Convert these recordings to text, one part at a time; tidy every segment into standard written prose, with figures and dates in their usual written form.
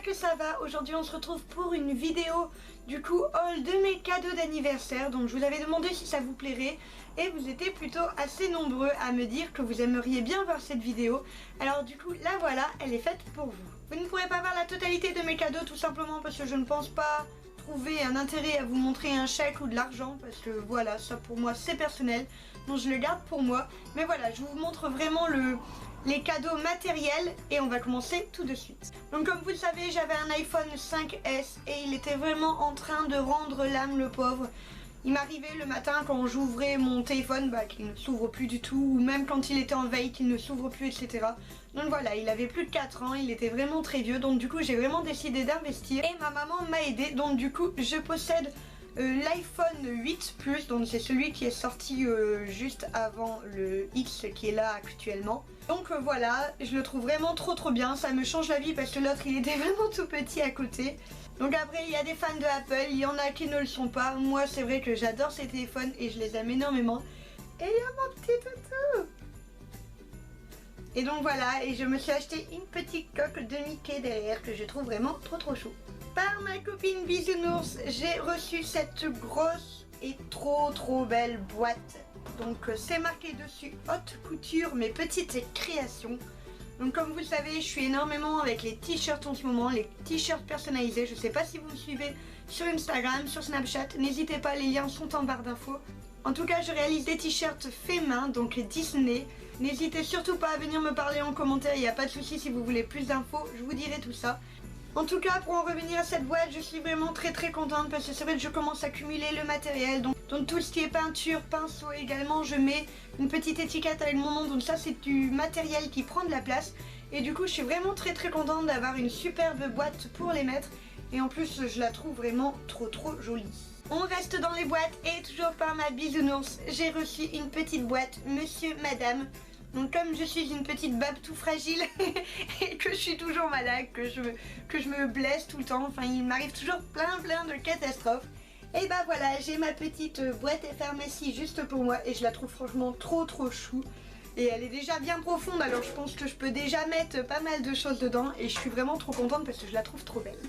j'espère que ça va. Aujourd'hui on se retrouve pour une vidéo du coup haul de mes cadeaux d'anniversaire. Donc je vous avais demandé si ça vous plairait et vous étiez plutôt assez nombreux à me dire que vous aimeriez bien voir cette vidéo. Alors du coup la voilà, elle est faite pour vous. Vous ne pourrez pas voir la totalité de mes cadeaux tout simplement parce que je ne pense pas trouver un intérêt à vous montrer un chèque ou de l'argent parce que voilà, ça pour moi c'est personnel, donc je le garde pour moi. Mais voilà, je vous montre vraiment les cadeaux matériels et on va commencer tout de suite. Donc comme vous le savez, j'avais un iPhone 5S et il était vraiment en train de rendre l'âme, le pauvre. Il m'arrivait le matin quand j'ouvrais mon téléphone qu'il ne s'ouvre plus du tout, ou même quand il était en veille qu'il ne s'ouvre plus, etc. Donc voilà, il avait plus de 4 ans, il était vraiment très vieux, donc du coup j'ai vraiment décidé d'investir et ma maman m'a aidé. Donc du coup je possède l'iPhone 8 Plus, donc c'est celui qui est sorti juste avant le X qui est là actuellement. Donc voilà, je le trouve vraiment trop bien, ça me change la vie parce que l'autre il était vraiment tout petit à côté. Donc après il y a des fans de Apple, il y en a qui ne le sont pas. Moi c'est vrai que j'adore ces téléphones et je les aime énormément. Et il y a mon petit toutou. Et donc voilà, et je me suis acheté une petite coque de Mickey derrière que je trouve vraiment trop chou. Par ma copine Bisounours, j'ai reçu cette grosse et trop belle boîte. Donc c'est marqué dessus haute couture, mes petites créations. Donc comme vous le savez, je suis énormément avec les t-shirts en ce moment, les t-shirts personnalisés. Je sais pas si vous me suivez sur Instagram, sur Snapchat, n'hésitez pas, les liens sont en barre d'infos. En tout cas, je réalise des t-shirts faits main, donc Disney. N'hésitez surtout pas à venir me parler en commentaire, il n'y a pas de souci si vous voulez plus d'infos, je vous dirai tout ça. En tout cas, pour en revenir à cette boîte, je suis vraiment très contente parce que c'est vrai que je commence à cumuler le matériel. Donc tout ce qui est peinture, pinceau également, je mets une petite étiquette avec mon nom. Donc ça, c'est du matériel qui prend de la place. Et du coup, je suis vraiment très contente d'avoir une superbe boîte pour les mettre. Et en plus, je la trouve vraiment trop jolie. On reste dans les boîtes et toujours par ma bisounours, j'ai reçu une petite boîte Monsieur, Madame. Donc comme je suis une petite babe tout fragile et que je suis toujours malade, que je me blesse tout le temps, enfin il m'arrive toujours plein de catastrophes. Et bah voilà, j'ai ma petite boîte à pharmacie juste pour moi et je la trouve franchement trop chou. Et elle est déjà bien profonde, alors je pense que je peux déjà mettre pas mal de choses dedans et je suis vraiment trop contente parce que je la trouve trop belle.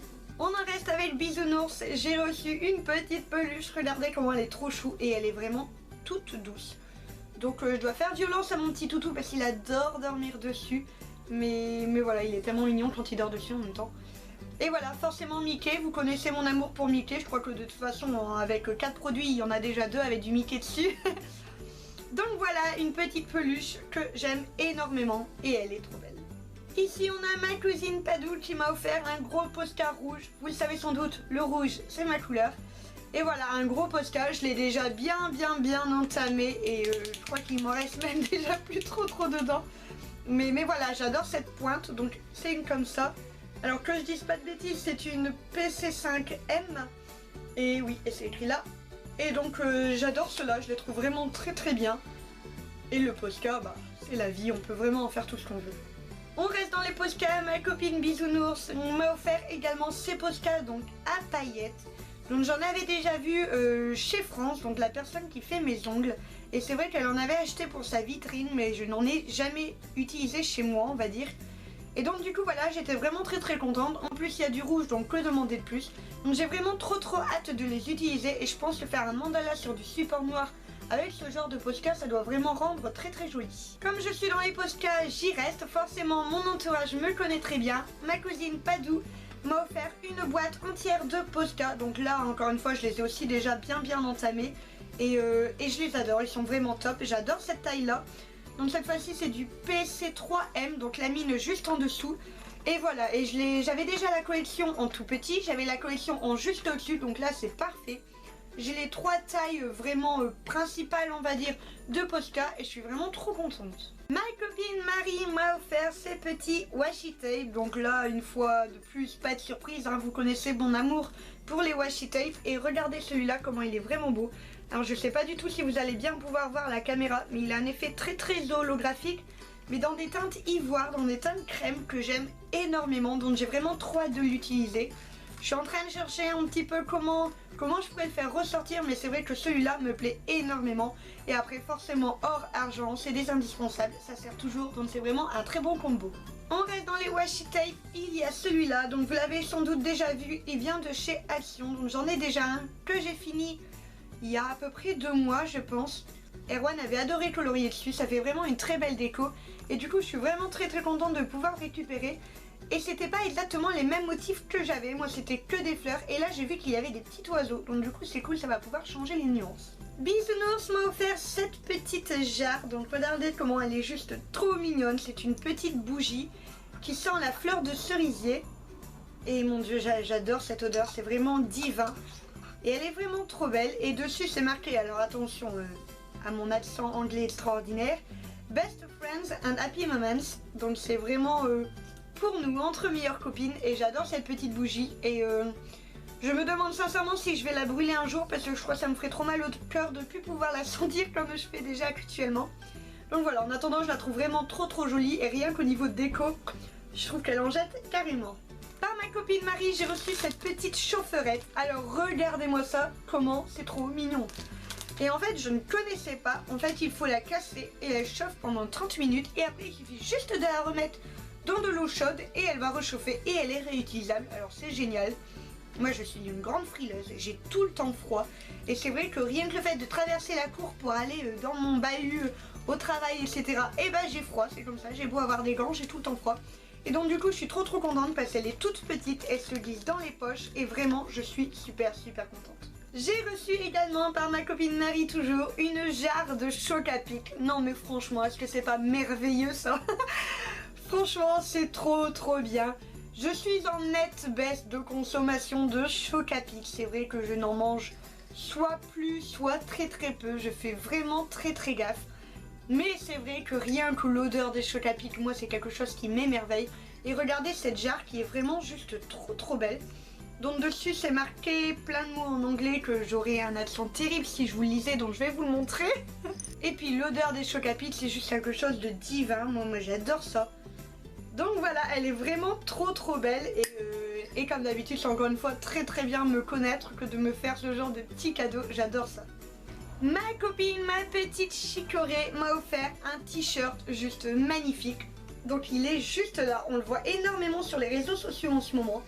On en reste avec Bisounours, j'ai reçu une petite peluche, regardez comment elle est trop chou et elle est vraiment toute douce. Donc je dois faire violence à mon petit toutou parce qu'il adore dormir dessus. Mais voilà, il est tellement mignon quand il dort dessus en même temps. Et voilà, forcément Mickey, vous connaissez mon amour pour Mickey. Je crois que de toute façon, avec 4 produits, il y en a déjà 2 avec du Mickey dessus. Donc voilà, une petite peluche que j'aime énormément et elle est trop belle. Ici on a ma cousine Padou qui m'a offert un gros Posca rouge. Vous le savez sans doute, le rouge c'est ma couleur. Et voilà, un gros Posca, je l'ai déjà bien entamé et je crois qu'il m'en reste même déjà plus trop dedans. Mais voilà, j'adore cette pointe, donc c'est une comme ça. Alors que je dise pas de bêtises, c'est une PC5M. Et oui, et c'est écrit là. Et donc j'adore cela, je les trouve vraiment très bien. Et le Posca, c'est la vie, on peut vraiment en faire tout ce qu'on veut. On reste dans les Posca, ma copine Bisounours m'a offert également ces Posca, donc à paillettes. Donc j'en avais déjà vu chez France, donc la personne qui fait mes ongles. Et c'est vrai qu'elle en avait acheté pour sa vitrine, mais je n'en ai jamais utilisé chez moi, on va dire. Et donc du coup voilà, j'étais vraiment très contente. En plus il y a du rouge, donc que demander de plus. Donc j'ai vraiment trop hâte de les utiliser. Et je pense que faire un mandala sur du support noir avec ce genre de Posca, ça doit vraiment rendre très joli. Comme je suis dans les Posca, j'y reste. Forcément mon entourage me connaît très bien. Ma cousine Padou m'a offert une boîte entière de Posca. Donc là encore une fois je les ai aussi déjà bien entamés et je les adore, ils sont vraiment top. J'adore cette taille là. Donc cette fois-ci c'est du PC3M, donc la mine juste en dessous. Et voilà, et j'avais déjà la collection en tout petit, j'avais la collection en juste au-dessus, donc là c'est parfait. J'ai les 3 tailles vraiment principales on va dire de Posca et je suis vraiment trop contente. Ma copine Marie m'a offert ces petits washi tape. Donc là une fois de plus, pas de surprise, hein, vous connaissez mon amour pour les washi tape. Et regardez celui-là comment il est vraiment beau. Alors je sais pas du tout si vous allez bien pouvoir voir la caméra, mais il a un effet très holographique. Mais dans des teintes ivoire, dans des teintes crème que j'aime énormément. Donc j'ai vraiment trop hâte de l'utiliser. Je suis en train de chercher un petit peu comment je pourrais le faire ressortir, mais c'est vrai que celui-là me plaît énormément. Et après forcément or, argent, c'est des indispensables, ça sert toujours, donc c'est vraiment un très bon combo. On reste dans les washi tape, il y a celui-là, donc vous l'avez sans doute déjà vu, il vient de chez Action, donc j'en ai déjà un que j'ai fini il y a à peu près 2 mois je pense. Erwan avait adoré colorier dessus, ça fait vraiment une très belle déco et du coup je suis vraiment très contente de pouvoir récupérer. Et c'était pas exactement les mêmes motifs que j'avais, moi c'était que des fleurs et là j'ai vu qu'il y avait des petits oiseaux, donc du coup c'est cool, ça va pouvoir changer les nuances. Bisounours m'a offert cette petite jarre, donc regardez comment elle est juste trop mignonne, c'est une petite bougie qui sent la fleur de cerisier et mon dieu j'adore cette odeur, c'est vraiment divin et elle est vraiment trop belle et dessus c'est marqué, alors attention à mon accent anglais extraordinaire, Best Friends and Happy Moments, donc c'est vraiment pour nous, entre meilleures copines et j'adore cette petite bougie et je me demande sincèrement si je vais la brûler un jour parce que je crois que ça me ferait trop mal au cœur de ne plus pouvoir la sentir comme je fais déjà actuellement. Donc voilà, en attendant je la trouve vraiment trop jolie et rien qu'au niveau de déco, je trouve qu'elle en jette carrément. Par ma copine Marie, j'ai reçu cette petite chaufferette. Alors regardez-moi ça, comment c'est trop mignon. Et en fait je ne connaissais pas, en fait il faut la casser et elle chauffe pendant 30 minutes et après il suffit juste de la remettre dans de l'eau chaude et elle va réchauffer et elle est réutilisable, alors c'est génial. Moi je suis une grande frileuse, j'ai tout le temps froid et c'est vrai que rien que le fait de traverser la cour pour aller dans mon bahut, au travail etc, et ben j'ai froid, c'est comme ça, j'ai beau avoir des gants, j'ai tout le temps froid. Et donc du coup je suis trop contente parce qu'elle est toute petite, elle se glisse dans les poches et vraiment je suis super contente. J'ai reçu également par ma copine Marie toujours une jarre de Choc-à-Pic. Non mais franchement, est-ce que c'est pas merveilleux ça? Franchement c'est trop bien. Je suis en nette baisse de consommation de Choc-à-Pic. C'est vrai que je n'en mange soit plus, soit très peu. Je fais vraiment très gaffe. Mais c'est vrai que rien que l'odeur des Choc-à-Pic, moi c'est quelque chose qui m'émerveille. Et regardez cette jarre qui est vraiment juste trop belle. Donc dessus c'est marqué plein de mots en anglais que j'aurais un accent terrible si je vous le lisais, donc je vais vous le montrer. Et puis l'odeur des Choc-à-Pic c'est juste quelque chose de divin, moi j'adore ça. Donc voilà, elle est vraiment trop belle et comme d'habitude c'est encore une fois très bien me connaître que de me faire ce genre de petits cadeaux, j'adore ça. Ma copine, ma petite chicorée m'a offert un t-shirt juste magnifique. Donc il est juste là, on le voit énormément sur les réseaux sociaux en ce moment.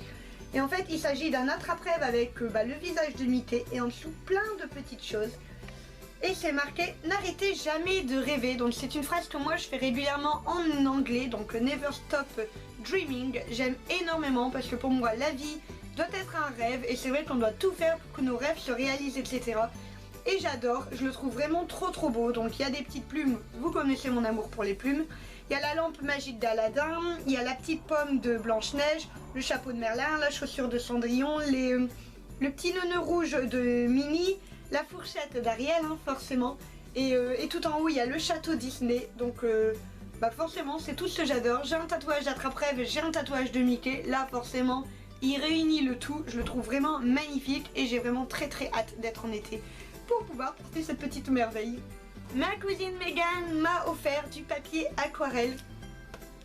Et en fait il s'agit d'un attrape-rêve avec le visage de Mickey et en dessous plein de petites choses. Et c'est marqué « N'arrêtez jamais de rêver ». Donc c'est une phrase que moi je fais régulièrement en anglais, donc « Never stop dreaming ». J'aime énormément parce que pour moi la vie doit être un rêve et c'est vrai qu'on doit tout faire pour que nos rêves se réalisent, etc. Et j'adore, je le trouve vraiment trop beau. Donc il y a des petites plumes, vous connaissez mon amour pour les plumes. Il y a la lampe magique d'Aladin, il y a la petite pomme de Blanche-Neige, le chapeau de Merlin, la chaussure de Cendrillon, le petit nœud rouge de Minnie, la fourchette d'Ariel hein, forcément. Et tout en haut il y a le château Disney. Donc forcément c'est tout ce que j'adore. J'ai un tatouage d'attrape-rêve, j'ai un tatouage de Mickey. Là forcément il réunit le tout. Je le trouve vraiment magnifique et j'ai vraiment très hâte d'être en été pour pouvoir porter cette petite merveille. Ma cousine Megan m'a offert du papier aquarelle.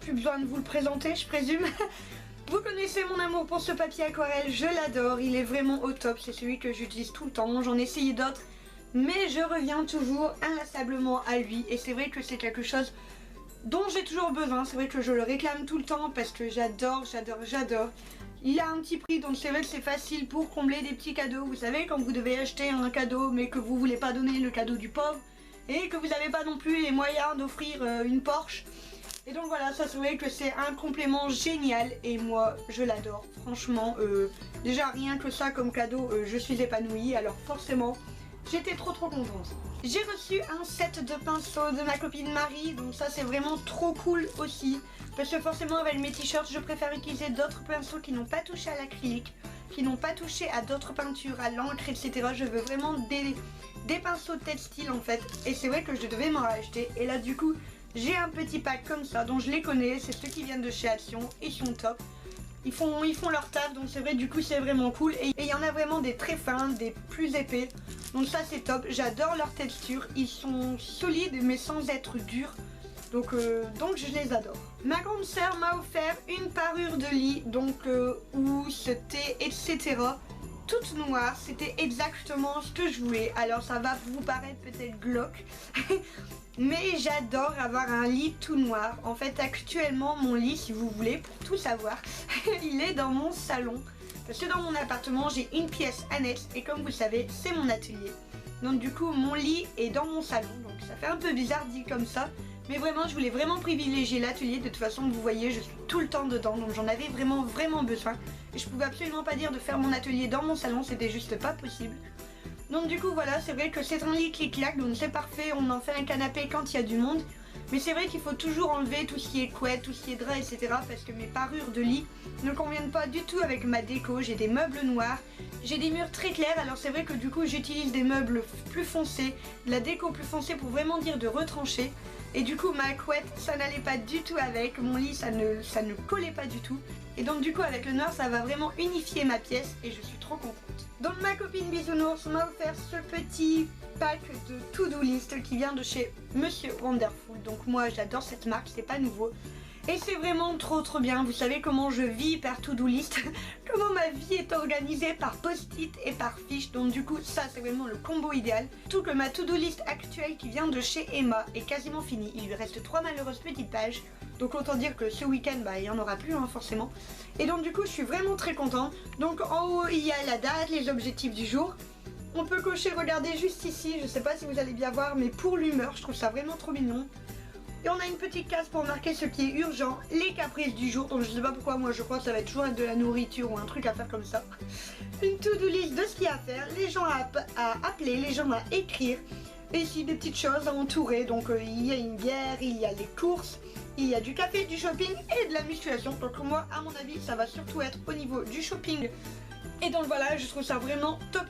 Plus besoin de vous le présenter je présume. Vous connaissez mon amour pour ce papier aquarelle, je l'adore, il est vraiment au top, c'est celui que j'utilise tout le temps, j'en ai essayé d'autres, mais je reviens toujours inlassablement à lui et c'est vrai que c'est quelque chose dont j'ai toujours besoin, c'est vrai que je le réclame tout le temps parce que j'adore. Il a un petit prix donc c'est vrai que c'est facile pour combler des petits cadeaux, vous savez quand vous devez acheter un cadeau mais que vous voulez pas donner le cadeau du pauvre et que vous n'avez pas non plus les moyens d'offrir une Porsche. Et donc voilà, ça c'est vrai que c'est un complément génial et moi je l'adore. Franchement, déjà rien que ça comme cadeau, je suis épanouie. Alors forcément, j'étais trop contente. J'ai reçu un set de pinceaux de ma copine Marie. Donc ça c'est vraiment trop cool aussi. Parce que forcément avec mes t-shirts, je préfère utiliser d'autres pinceaux qui n'ont pas touché à l'acrylique, qui n'ont pas touché à d'autres peintures, à l'encre, etc. Je veux vraiment des pinceaux textiles en fait. Et c'est vrai que je devais m'en racheter. Et là du coup... j'ai un petit pack comme ça, dont je les connais, c'est ceux qui viennent de chez Action, ils sont top. Ils font leur taf, donc c'est vrai, du coup c'est vraiment cool. Et il y en a vraiment des très fins, des plus épais. Donc ça c'est top, j'adore leur texture. Ils sont solides mais sans être durs. Donc je les adore. Ma grande sœur m'a offert une parure de lit, donc housse, thé, etc. Toute noire, c'était exactement ce que je voulais. Alors ça va vous paraître peut-être glauque, mais j'adore avoir un lit tout noir. En fait actuellement mon lit, si vous voulez, pour tout savoir, il est dans mon salon. Parce que dans mon appartement j'ai une pièce annexe et comme vous le savez c'est mon atelier. Donc du coup mon lit est dans mon salon, donc ça fait un peu bizarre dit comme ça. Mais vraiment je voulais vraiment privilégier l'atelier, de toute façon vous voyez je suis tout le temps dedans. Donc j'en avais vraiment besoin. Et je pouvais absolument pas dire de faire mon atelier dans mon salon, c'était juste pas possible. Donc du coup voilà, c'est vrai que c'est un lit clic-clac, donc c'est parfait, on en fait un canapé quand il y a du monde. Mais c'est vrai qu'il faut toujours enlever tout ce qui est couette, tout ce qui est drap, etc. Parce que mes parures de lit ne conviennent pas du tout avec ma déco. J'ai des meubles noirs, j'ai des murs très clairs. Alors c'est vrai que du coup j'utilise des meubles plus foncés, de la déco plus foncée pour vraiment dire de retrancher. Et du coup ma couette ça n'allait pas du tout avec, mon lit ça ne collait pas du tout. Et donc du coup avec le noir ça va vraiment unifier ma pièce et je suis trop contente. Donc ma copine Bisounours m'a offert ce petit pack de to-do list qui vient de chez Monsieur Wonderful. Donc moi j'adore cette marque, c'est pas nouveau. Et c'est vraiment trop bien, vous savez comment je vis par to-do list, comment ma vie est organisée par post-it et par fiche. Donc du coup ça c'est vraiment le combo idéal. Tout que ma to-do list actuelle qui vient de chez Emma est quasiment finie, il lui reste 3 malheureuses petites pages. Donc autant dire que ce week-end il n'y en aura plus forcément. Et donc du coup je suis vraiment très contente. Donc en haut il y a la date, les objectifs du jour. On peut cocher, regardez juste ici, je sais pas si vous allez bien voir, mais pour l'humeur, je trouve ça vraiment trop mignon. Et on a une petite case pour marquer ce qui est urgent, les caprices du jour. Donc je sais pas pourquoi, moi je crois que ça va être toujours de la nourriture ou un truc à faire comme ça. Une to-do list de ce qu'il y a à faire, les gens à appeler, les gens à écrire. Et ici des petites choses à entourer, donc il y a une bière, il y a les courses, il y a du café, du shopping et de la musculation. Donc moi à mon avis ça va surtout être au niveau du shopping. Et donc voilà, je trouve ça vraiment top.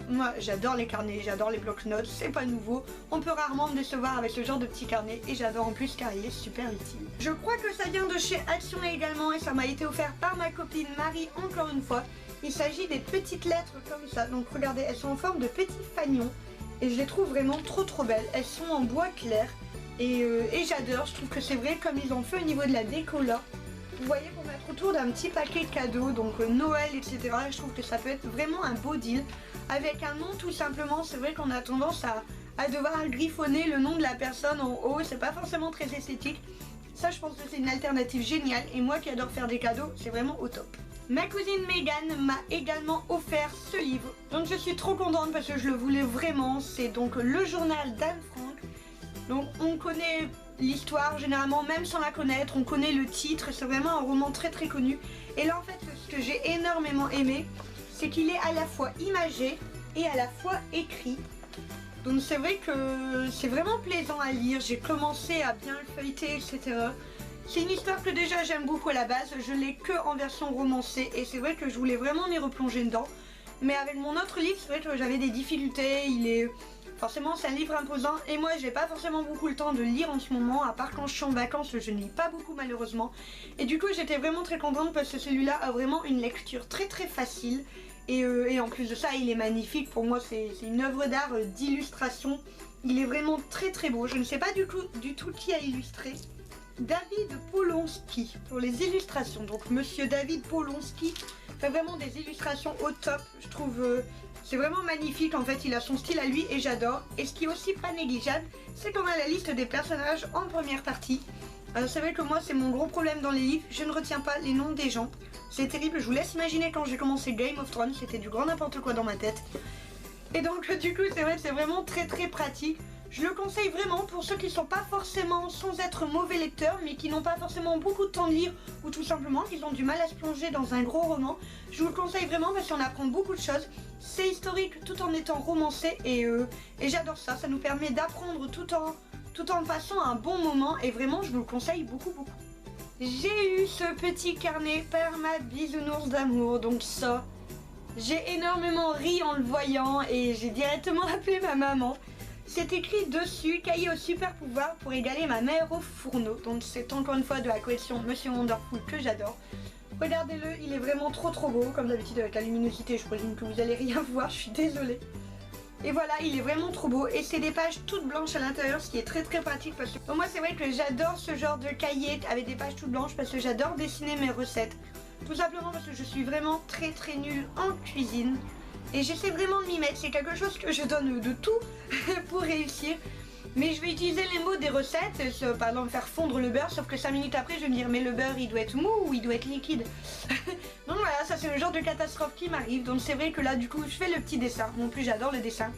Moi j'adore les carnets, j'adore les bloc-notes, c'est pas nouveau. On peut rarement me décevoir avec ce genre de petits carnets et j'adore en plus car il est super utile. Je crois que ça vient de chez Action également et ça m'a été offert par ma copine Marie encore une fois. Il s'agit des petites lettres comme ça, donc regardez, elles sont en forme de petits fanions. Et je les trouve vraiment trop belles, elles sont en bois clair et j'adore, je trouve que c'est vrai comme ils ont fait au niveau de la déco là. Vous voyez, pour mettre autour d'un petit paquet cadeau, donc Noël, etc. Je trouve que ça peut être vraiment un beau deal. Avec un nom tout simplement, c'est vrai qu'on a tendance à devoir griffonner le nom de la personne en haut. C'est pas forcément très esthétique. Ça, je pense que c'est une alternative géniale. Et moi qui adore faire des cadeaux, c'est vraiment au top. Ma cousine Megan m'a également offert ce livre. Donc je suis trop contente parce que je le voulais vraiment. C'est donc le journal d'Anne Frank. Donc on connaît l'histoire généralement, même sans la connaître, on connaît le titre, c'est vraiment un roman très connu. Et là en fait ce que j'ai énormément aimé, c'est qu'il est à la fois imagé et à la fois écrit. Donc c'est vrai que c'est vraiment plaisant à lire, j'ai commencé à bien le feuilleter, etc. C'est une histoire que déjà j'aime beaucoup à la base, je l'ai que en version romancée et c'est vrai que je voulais vraiment m'y replonger dedans. Mais avec mon autre livre, c'est vrai que j'avais des difficultés, forcément c'est un livre imposant et moi j'ai pas forcément beaucoup le temps de lire en ce moment, à part quand je suis en vacances je ne lis pas beaucoup malheureusement. Et du coup j'étais vraiment très contente parce que celui-là a vraiment une lecture très facile et en plus de ça il est magnifique, pour moi c'est une œuvre d'art d'illustration. Il est vraiment très beau, je ne sais pas du tout qui a illustré. David Polonsky pour les illustrations, donc monsieur David Polonsky fait vraiment des illustrations au top, je trouve. C'est vraiment magnifique, en fait il a son style à lui et j'adore. Et ce qui est aussi pas négligeable, c'est qu'on a la liste des personnages en première partie. Alors c'est vrai que moi c'est mon gros problème dans les livres, je ne retiens pas les noms des gens. C'est terrible, je vous laisse imaginer quand j'ai commencé Game of Thrones, c'était du grand n'importe quoi dans ma tête. Et donc du coup c'est vrai que c'est vraiment très pratique. Je le conseille vraiment pour ceux qui ne sont pas forcément, sans être mauvais lecteurs, mais qui n'ont pas forcément beaucoup de temps de lire ou tout simplement qu'ils ont du mal à se plonger dans un gros roman. Je vous le conseille vraiment parce qu'on apprend beaucoup de choses. C'est historique tout en étant romancé et j'adore ça. Ça nous permet d'apprendre tout en passant un bon moment et vraiment je vous le conseille beaucoup. J'ai eu ce petit carnet par ma bisounours d'amour, donc ça, j'ai énormément ri en le voyant et j'ai directement appelé ma maman. C'est écrit dessus, cahier au super pouvoir pour égaler ma mère au fourneau. Donc c'est encore une fois de la collection Monsieur Wonderful que j'adore. Regardez-le, il est vraiment trop beau. Comme d'habitude avec la luminosité, je présume que vous allez rien voir, je suis désolée. Et voilà, il est vraiment trop beau et c'est des pages toutes blanches à l'intérieur, ce qui est très pratique parce que pour moi c'est vrai que j'adore ce genre de cahier avec des pages toutes blanches parce que j'adore dessiner mes recettes. Tout simplement parce que je suis vraiment très nulle en cuisine et j'essaie vraiment de m'y mettre. C'est quelque chose que je donne de tout pour réussir. Mais je vais utiliser les mots des recettes, par exemple faire fondre le beurre, sauf que 5 minutes après je vais me dire mais le beurre il doit être mou ou il doit être liquide. Donc voilà, ça c'est le genre de catastrophe qui m'arrive. Donc c'est vrai que là du coup je fais le petit dessin. Moi en plus j'adore le dessin.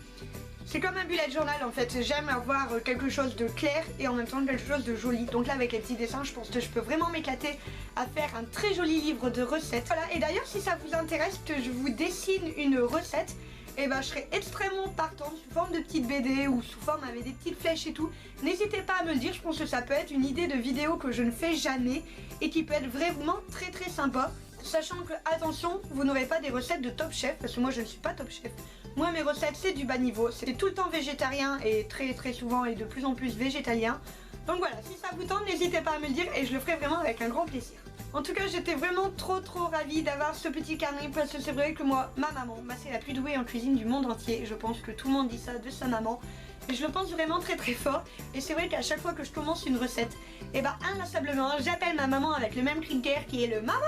C'est comme un bullet journal en fait, j'aime avoir quelque chose de clair et en même temps quelque chose de joli. Donc là avec les petits dessins je pense que je peux vraiment m'éclater à faire un très joli livre de recettes. Voilà, et d'ailleurs si ça vous intéresse que je vous dessine une recette, et ben je serais extrêmement partante sous forme de petite BD ou sous forme avec des petites flèches et tout. N'hésitez pas à me le dire, je pense que ça peut être une idée de vidéo que je ne fais jamais et qui peut être vraiment très sympa. Sachant que, attention, vous n'aurez pas des recettes de Top Chef, parce que moi je ne suis pas Top Chef. Moi mes recettes c'est du bas niveau, c'est tout le temps végétarien et très souvent et de plus en plus végétalien. Donc voilà, si ça vous tente, n'hésitez pas à me le dire et je le ferai vraiment avec un grand plaisir. En tout cas, j'étais vraiment trop ravie d'avoir ce petit carnet parce que c'est vrai que moi, ma maman, c'est la plus douée en cuisine du monde entier. Je pense que tout le monde dit ça de sa maman. Et je le pense vraiment très fort. Et c'est vrai qu'à chaque fois que je commence une recette, et ben inlassablement, j'appelle ma maman avec le même cri de guerre qui est le maman.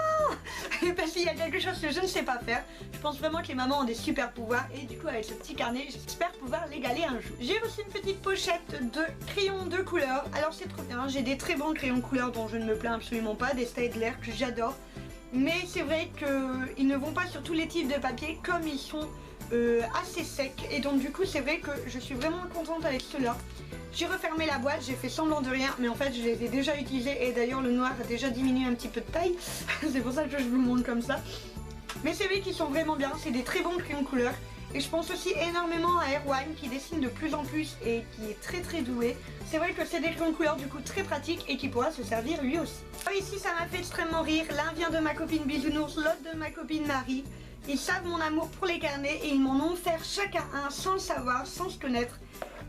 Parce qu'il y a quelque chose que je ne sais pas faire. Je pense vraiment que les mamans ont des super pouvoirs. Et du coup, avec ce petit carnet, j'espère pouvoir l'égaler un jour. J'ai reçu une petite pochette de crayons de couleur. Alors c'est trop bien, j'ai des très bons crayons de couleur dont je ne me plains absolument pas. Des Staedtler que j'adore. Mais c'est vrai qu'ils ne vont pas sur tous les types de papier comme ils sont assez secs. Et donc du coup c'est vrai que je suis vraiment contente avec ceux-là. J'ai refermé la boîte, j'ai fait semblant de rien, mais en fait je les ai déjà utilisés et d'ailleurs le noir a déjà diminué un petit peu de taille. C'est pour ça que je vous le montre comme ça. Mais c'est vrai qu'ils sont vraiment bien, c'est des très bons crayons de couleur. Et je pense aussi énormément à Erwan qui dessine de plus en plus et qui est très doué. C'est vrai que c'est des crayons de couleur du coup très pratiques et qui pourra se servir lui aussi. Alors ici ça m'a fait extrêmement rire, l'un vient de ma copine Bisounours, l'autre de ma copine Marie. Ils savent mon amour pour les carnets et ils m'en ont offert chacun un sans le savoir, sans se connaître.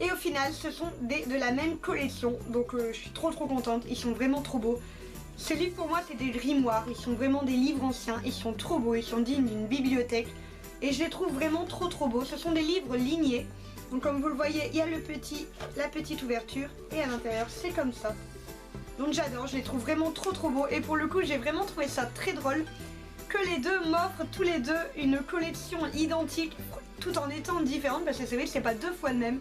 Et au final ce sont de la même collection, donc je suis trop contente, ils sont vraiment trop beaux. Ces livres pour moi c'est des grimoires, ils sont vraiment des livres anciens, ils sont trop beaux, ils sont dignes d'une bibliothèque. Et je les trouve vraiment trop beaux, ce sont des livres lignés. Donc comme vous le voyez, il y a la petite ouverture et à l'intérieur c'est comme ça. Donc j'adore, je les trouve vraiment trop beaux et pour le coup j'ai vraiment trouvé ça très drôle que les deux m'offrent tous les deux une collection identique tout en étant différente parce que c'est vrai que c'est pas deux fois le même.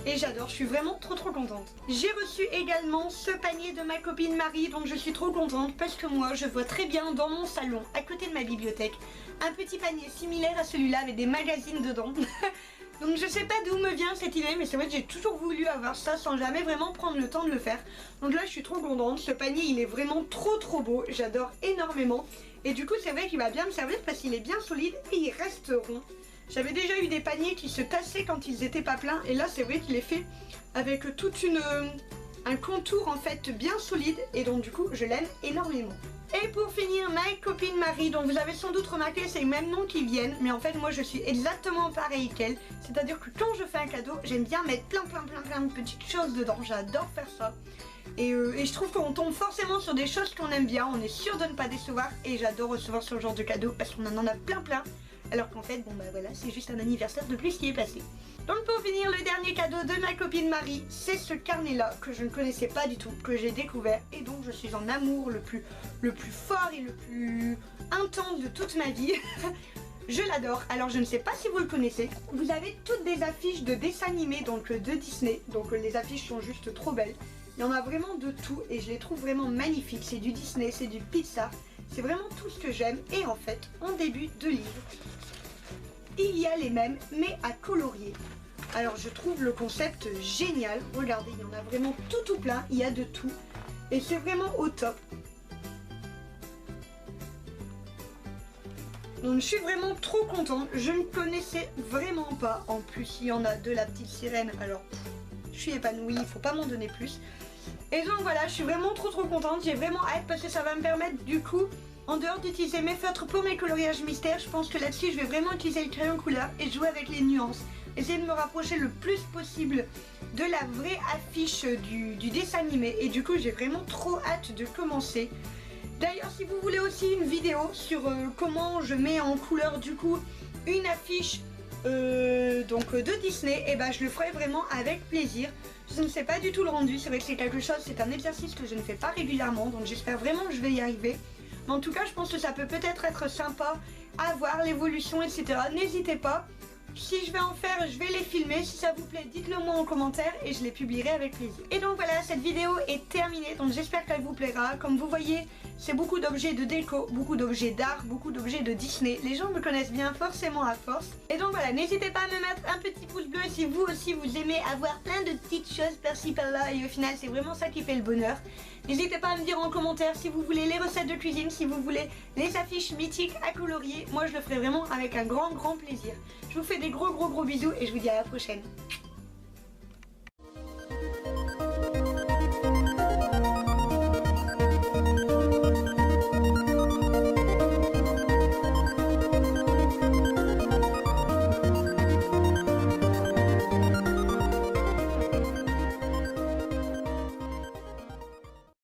Et j'adore, je suis vraiment trop contente. J'ai reçu également ce panier de ma copine Marie, donc je suis trop contente parce que moi je vois très bien dans mon salon, à côté de ma bibliothèque, un petit panier similaire à celui-là avec des magazines dedans. Donc je sais pas d'où me vient cette idée, mais c'est vrai que j'ai toujours voulu avoir ça sans jamais vraiment prendre le temps de le faire. Donc là je suis trop contente, ce panier il est vraiment trop beau, j'adore énormément. Et du coup c'est vrai qu'il va bien me servir parce qu'il est bien solide et il reste rond. J'avais déjà eu des paniers qui se tassaient quand ils étaient pas pleins et là c'est vrai qu'il est fait avec tout un contour en fait bien solide et donc du coup je l'aime énormément. Et pour finir, ma copine Marie, dont vous avez sans doute remarqué c'est le même nom qui viennent, mais en fait moi je suis exactement pareil qu'elle, c'est-à-dire que quand je fais un cadeau, j'aime bien mettre plein de petites choses dedans, j'adore faire ça. Et je trouve qu'on tombe forcément sur des choses qu'on aime bien, on est sûr de ne pas décevoir et j'adore recevoir ce genre de cadeaux parce qu'on en a plein. Alors qu'en fait, bon bah voilà, c'est juste un anniversaire de plus qui est passé. Donc pour finir, le dernier cadeau de ma copine Marie, c'est ce carnet-là que je ne connaissais pas du tout, que j'ai découvert et dont je suis en amour le plus fort et le plus intense de toute ma vie. Je l'adore. Alors je ne sais pas si vous le connaissez. Vous avez toutes des affiches de dessins animés, donc de Disney. Donc les affiches sont juste trop belles. Il y en a vraiment de tout et je les trouve vraiment magnifiques. C'est du Disney, c'est du Pixar. C'est vraiment tout ce que j'aime. Et en fait, en début de livre, il y a les mêmes, mais à colorier. Alors je trouve le concept génial. Regardez, il y en a vraiment tout plein. Il y a de tout. Et c'est vraiment au top. Donc je suis vraiment trop contente. Je ne connaissais vraiment pas. En plus, il y en a de la petite sirène. Alors, je suis épanouie. Il ne faut pas m'en donner plus. Et donc voilà, je suis vraiment trop contente. J'ai vraiment hâte parce que ça va me permettre du coup, en dehors d'utiliser mes feutres pour mes coloriages mystères, je pense que là-dessus je vais vraiment utiliser le crayon couleur et jouer avec les nuances. Essayer de me rapprocher le plus possible de la vraie affiche du dessin animé. Et du coup j'ai vraiment trop hâte de commencer. D'ailleurs si vous voulez aussi une vidéo sur comment je mets en couleur du coup une affiche de Disney, et bah je le ferai vraiment avec plaisir. Je ne sais pas du tout le rendu, c'est vrai que c'est quelque chose, c'est un exercice que je ne fais pas régulièrement, donc j'espère vraiment que je vais y arriver. Mais en tout cas, je pense que ça peut peut-être être sympa à voir l'évolution, etc. N'hésitez pas. Si je vais en faire, je vais les filmer. Si ça vous plaît, dites-le moi en commentaire et je les publierai avec plaisir. Et donc voilà, cette vidéo est terminée. Donc j'espère qu'elle vous plaira. Comme vous voyez, c'est beaucoup d'objets de déco, beaucoup d'objets d'art, beaucoup d'objets de Disney. Les gens me connaissent bien forcément à force. Et donc voilà, n'hésitez pas à me mettre un petit pouce bleu si vous aussi vous aimez avoir plein de petites choses par-ci par-là. Et au final, c'est vraiment ça qui fait le bonheur. N'hésitez pas à me dire en commentaire si vous voulez les recettes de cuisine, si vous voulez les affiches mythiques à colorier. Moi, je le ferai vraiment avec un grand plaisir. Je vous fais des gros bisous et je vous dis à la prochaine.